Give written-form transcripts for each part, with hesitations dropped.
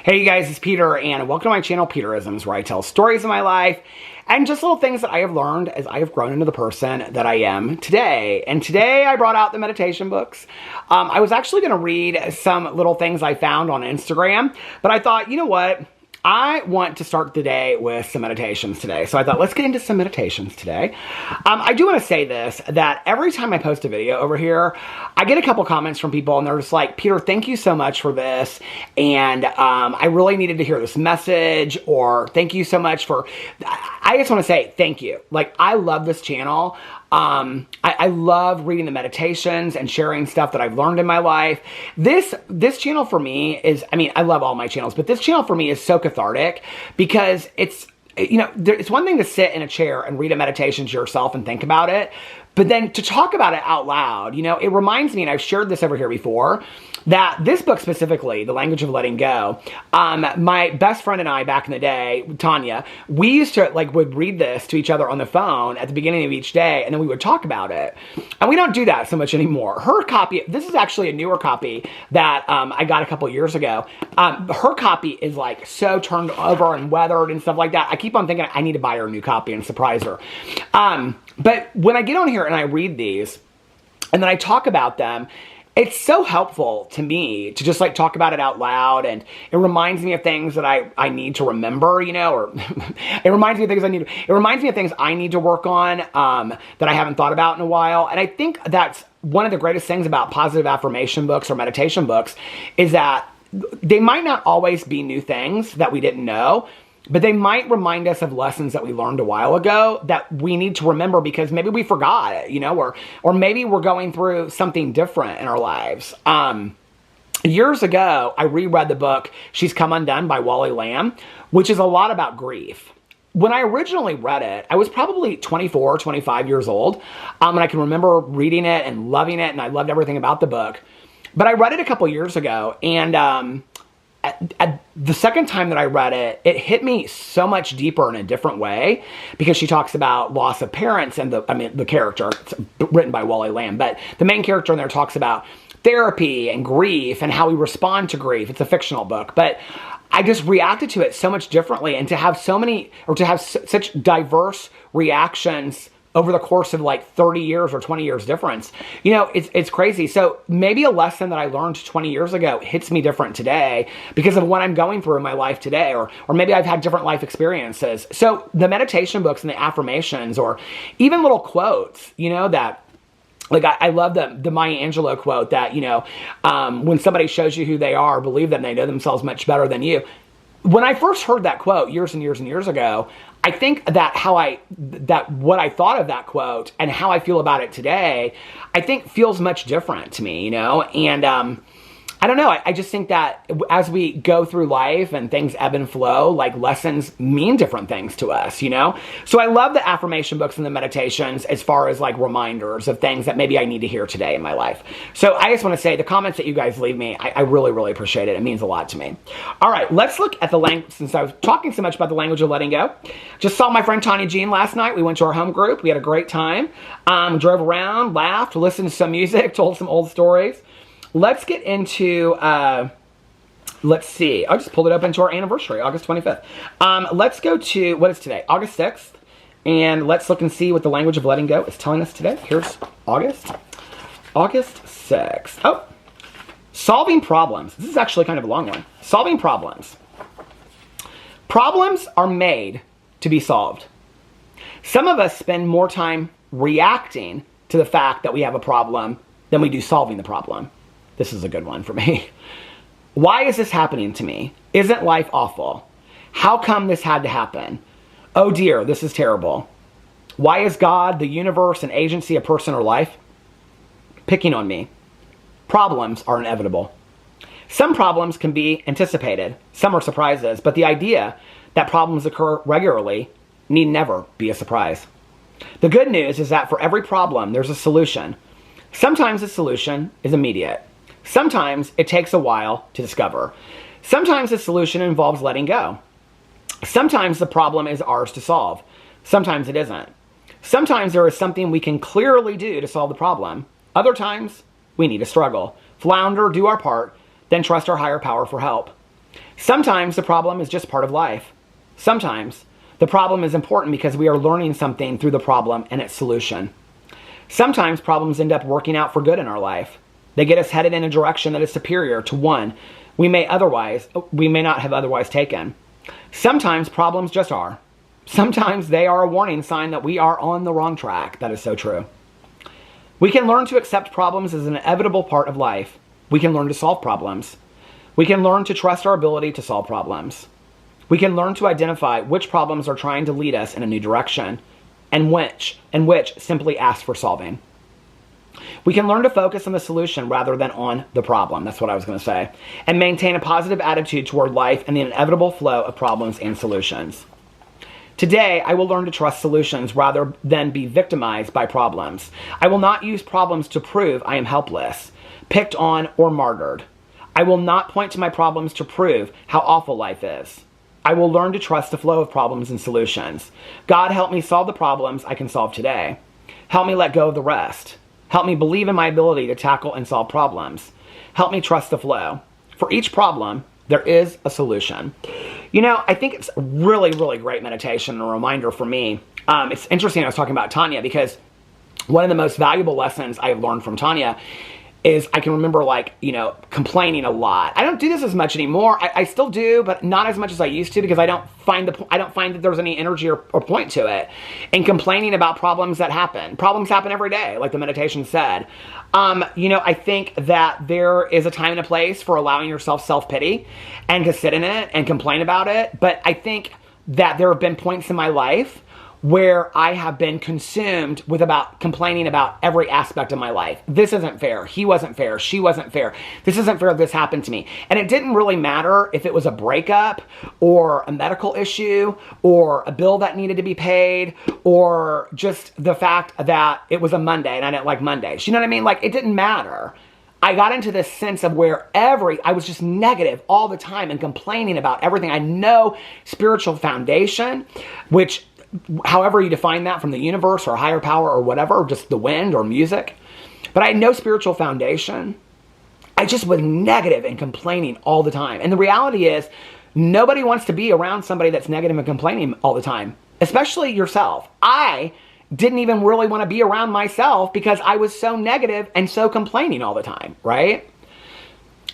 Hey you guys, it's Peter, and welcome to my channel, Peterisms, where I tell stories of my life and just little things that I have learned as I have grown into the person that I am today. And today I brought out the meditation books. I was actually going to read some little things I found on Instagram, but I thought, you know what? I want to start the day with some meditations today. So I thought, let's get into some meditations today. I do want to say this, that every time I post a video over here, I get a couple comments from people and they're just like, Peter, thank you so much for this. And I really needed to hear this message, or thank you so much for, I just want to say thank you. Like, I love this channel. I love reading the meditations and sharing stuff that I've learned in my life. This channel for me is, I mean, I love all my channels, but this channel for me is so cathartic because it's, you know, it's one thing to sit in a chair and read a meditation to yourself and think about it, but then to talk about it out loud, you know, it reminds me, and I've shared this over here before, that this book specifically, The Language of Letting Go, my best friend and I back in the day, Tanya, we used to, would read this to each other on the phone at the beginning of each day, and then we would talk about it. And we don't do that so much anymore. Her copy, this is actually a newer copy that I got a couple years ago. Her copy is like so turned over and weathered and stuff like that. I keep on thinking I need to buy her a new copy and surprise her. But when I get on here and I read these, and then I talk about them, it's so helpful to me to just like talk about it out loud, and it reminds me of things that I need to remember, you know, or it reminds me of things I need to work on that I haven't thought about in a while. And I think that's one of the greatest things about positive affirmation books or meditation books is that they might not always be new things that we didn't know, but they might remind us of lessons that we learned a while ago that we need to remember because maybe we forgot it, you know, or maybe we're going through something different in our lives. Years ago, I reread the book, She's Come Undone by Wally Lamb, which is a lot about grief. When I originally read it, I was probably 24, 25 years old, and I can remember reading it and loving it, and I loved everything about the book. But I read it a couple years ago, and at the second time that I read it, it hit me so much deeper in a different way because she talks about loss of parents and the character, it's written by Wally Lamb, but the main character in there talks about therapy and grief and how we respond to grief. It's a fictional book, but I just reacted to it so much differently, and to have so many, or to have such diverse reactions over the course of like 30 years or 20 years difference, you know, it's crazy. So maybe a lesson that I learned 20 years ago hits me different today because of what I'm going through in my life today, or maybe I've had different life experiences. So the meditation books and the affirmations, or even little quotes, you know, that, like, I love the Maya Angelou quote that, you know, when somebody shows you who they are, believe them, they know themselves much better than you. When I first heard that quote years and years and years ago, I think that what I thought of that quote and how I feel about it today, I think feels much different to me, you know? And I don't know, I just think that as we go through life and things ebb and flow, like lessons mean different things to us, you know? So I love the affirmation books and the meditations as far as like reminders of things that maybe I need to hear today in my life. So I just want to say the comments that you guys leave me, I really, really appreciate it. It means a lot to me. All right, let's look at the language, since I was talking so much about the language of letting go. Just saw my friend Tanya Jean last night. We went to our home group. We had a great time. Drove around, laughed, listened to some music, told some old stories. Let's get into, let's see. I just pulled it up into our anniversary, August 25th. Let's go to, what is today? August 6th. And let's look and see what the language of letting go is telling us today. Here's August 6th. Oh, solving problems. This is actually kind of a long one. Solving problems. Problems are made to be solved. Some of us spend more time reacting to the fact that we have a problem than we do solving the problem. This is a good one for me. Why is this happening to me? Isn't life awful? How come this had to happen? Oh dear, this is terrible. Why is God, the universe, an agency, a person, or life picking on me? Problems are inevitable. Some problems can be anticipated. Some are surprises, but the idea that problems occur regularly need never be a surprise. The good news is that for every problem, there's a solution. Sometimes the solution is immediate. Sometimes it takes a while to discover. Sometimes the solution involves letting go. Sometimes the problem is ours to solve. Sometimes it isn't. Sometimes there is something we can clearly do to solve the problem. Other times, we need to struggle, flounder, do our part, then trust our higher power for help. Sometimes the problem is just part of life. Sometimes the problem is important because we are learning something through the problem and its solution. Sometimes problems end up working out for good in our life. They get us headed in a direction that is superior to one we may not have otherwise taken. Sometimes problems just are. Sometimes they are a warning sign that we are on the wrong track. That is so true. We can learn to accept problems as an inevitable part of life. We can learn to solve problems. We can learn to trust our ability to solve problems. We can learn to identify which problems are trying to lead us in a new direction and which simply ask for solving. We can learn to focus on the solution rather than on the problem. That's what I was going to say. And maintain a positive attitude toward life and the inevitable flow of problems and solutions. Today, I will learn to trust solutions rather than be victimized by problems. I will not use problems to prove I am helpless, picked on, or martyred. I will not point to my problems to prove how awful life is. I will learn to trust the flow of problems and solutions. God, help me solve the problems I can solve today. Help me let go of the rest. Help me believe in my ability to tackle and solve problems. Help me trust the flow. For each problem, there is a solution. You know, I think it's really, really great meditation and a reminder for me. It's interesting I was talking about Tanya because one of the most valuable lessons I have learned from Tanya is I can remember, like, you know, complaining a lot. I don't do this as much anymore. I still do, but not as much as I used to because I don't find that there's any energy or point to it. And complaining about problems that happen. Problems happen every day, like the meditation said. You know, I think that there is a time and a place for allowing yourself self-pity and to sit in it and complain about it. But I think that there have been points in my life where I have been consumed with complaining about every aspect of my life. This isn't fair. He wasn't fair. She wasn't fair. This isn't fair. This happened to me. And it didn't really matter if it was a breakup or a medical issue or a bill that needed to be paid or just the fact that it was a Monday and I didn't like Mondays. You know what I mean? Like, it didn't matter. I got into this sense of where I was just negative all the time and complaining about everything. I know spiritual foundation, which however you define that, from the universe or higher power or whatever, or just the wind or music. But I had no spiritual foundation. I just was negative and complaining all the time. And the reality is, nobody wants to be around somebody that's negative and complaining all the time, especially yourself. I didn't even really want to be around myself because I was so negative and so complaining all the time, right?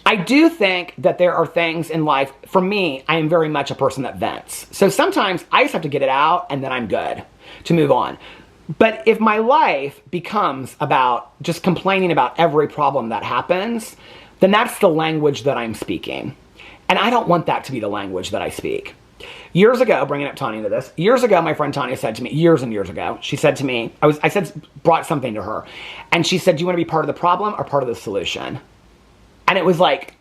I do think that there are things in life, for me, I am very much a person that vents. So sometimes I just have to get it out and then I'm good to move on. But if my life becomes about just complaining about every problem that happens, then that's the language that I'm speaking. And I don't want that to be the language that I speak. Years ago, bringing up Tanya into this, years ago, my friend Tanya said to me, years and years ago, she said to me, brought something to her. And she said, do you want to be part of the problem or part of the solution? And it was like,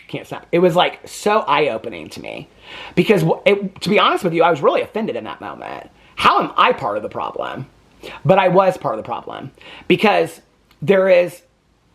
can't stop. It was like so eye-opening to me because to be honest with you, I was really offended in that moment. How am I part of the problem? But I was part of the problem because there is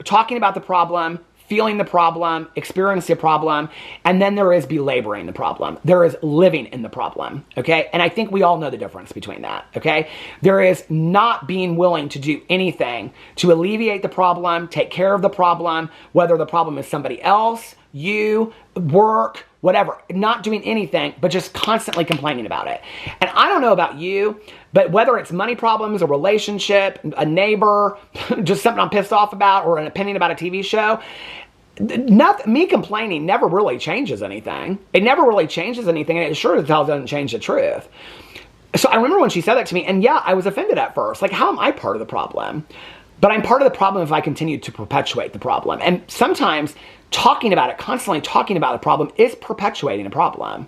talking about the problem, feeling the problem, experiencing the problem, and then there is belaboring the problem. There is living in the problem, okay? And I think we all know the difference between that, okay? There is not being willing to do anything to alleviate the problem, take care of the problem, whether the problem is somebody else, you, work, whatever, not doing anything, but just constantly complaining about it. And I don't know about you, but whether it's money problems, a relationship, a neighbor, just something I'm pissed off about, or an opinion about a TV show, me complaining never really changes anything. It never really changes anything, and it sure as hell doesn't change the truth. So I remember when she said that to me, and yeah, I was offended at first. Like, how am I part of the problem? But I'm part of the problem if I continue to perpetuate the problem. And sometimes talking about it, constantly talking about the problem, is perpetuating a problem.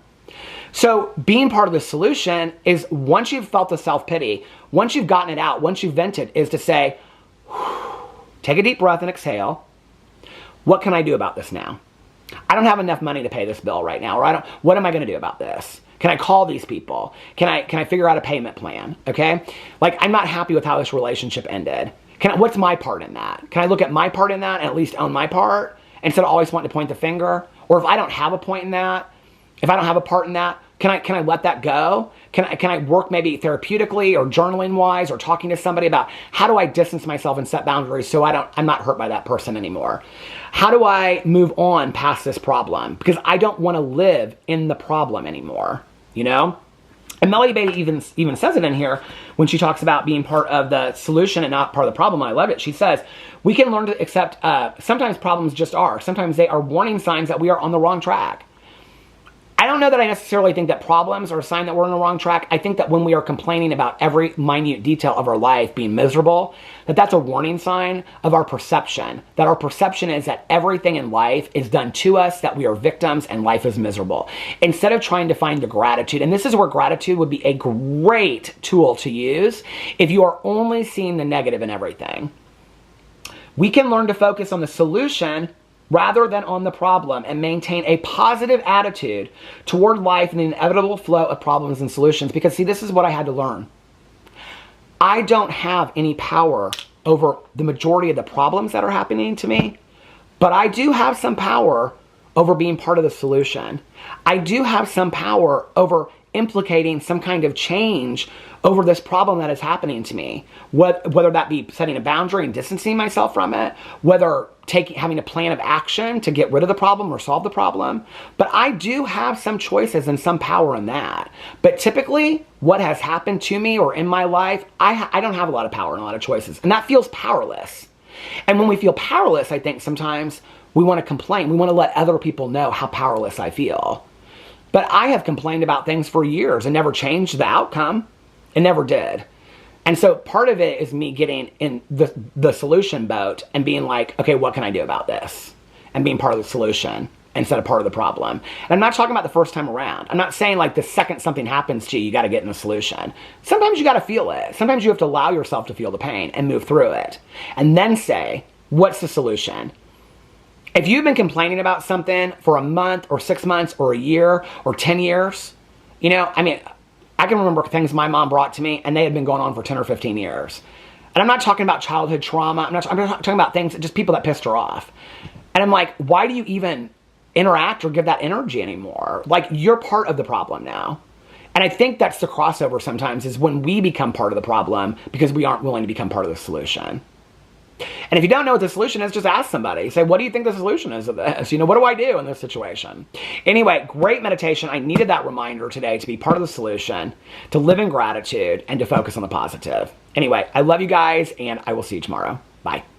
So being part of the solution is, once you've felt the self-pity, once you've gotten it out, once you've vented, is to say, take a deep breath and exhale. What can I do about this now? I don't have enough money to pay this bill right now, or what am I going to do about this? Can I call these people? Can I figure out a payment plan? Okay? Like, I'm not happy with how this relationship ended. What's my part in that? Can I look at my part in that and at least own my part instead of always wanting to point the finger? Or if I don't have a point in that, if I don't have a part in that, Can I let that go? Can I work maybe therapeutically or journaling wise or talking to somebody about how do I distance myself and set boundaries so I'm not hurt by that person anymore? How do I move on past this problem? Because I don't want to live in the problem anymore, you know? And Melody Beatty even says it in here when she talks about being part of the solution and not part of the problem. I love it. She says, we can learn to accept, sometimes problems just are. Sometimes they are warning signs that we are on the wrong track. I don't know that I necessarily think that problems are a sign that we're on the wrong track. I think that when we are complaining about every minute detail of our life being miserable, that's a warning sign of our perception. That our perception is that everything in life is done to us, that we are victims and life is miserable. Instead of trying to find the gratitude, and this is where gratitude would be a great tool to use if you are only seeing the negative in everything. We can learn to focus on the solution rather than on the problem and maintain a positive attitude toward life and the inevitable flow of problems and solutions. Because see, this is what I had to learn. I don't have any power over the majority of the problems that are happening to me, but I do have some power over being part of the solution. I do have some power over implicating some kind of change over this problem that is happening to me, whether that be setting a boundary and distancing myself from it, whether having a plan of action to get rid of the problem or solve the problem. But I do have some choices and some power in that. But typically, what has happened to me or in my life, I don't have a lot of power and a lot of choices. And that feels powerless. And when we feel powerless, I think sometimes we want to complain. We want to let other people know how powerless I feel. But I have complained about things for years and never changed the outcome. It never did. And so part of it is me getting in the solution boat and being like, okay, what can I do about this? And being part of the solution instead of part of the problem. And I'm not talking about the first time around. I'm not saying like the second something happens to you, you got to get in the solution. Sometimes you got to feel it. Sometimes you have to allow yourself to feel the pain and move through it. And then say, what's the solution? If you've been complaining about something for a month or 6 months or a year or 10 years, you know, I mean, I can remember things my mom brought to me and they had been going on for 10 or 15 years. And I'm not talking about childhood trauma. I'm not talking about things, just people that pissed her off. And I'm like, why do you even interact or give that energy anymore? Like, you're part of the problem now. And I think that's the crossover sometimes, is when we become part of the problem because we aren't willing to become part of the solution. And if you don't know what the solution is, just ask somebody. Say, what do you think the solution is of this? You know, what do I do in this situation? Anyway, great meditation. I needed that reminder today to be part of the solution, to live in gratitude, and to focus on the positive. Anyway, I love you guys, and I will see you tomorrow. Bye.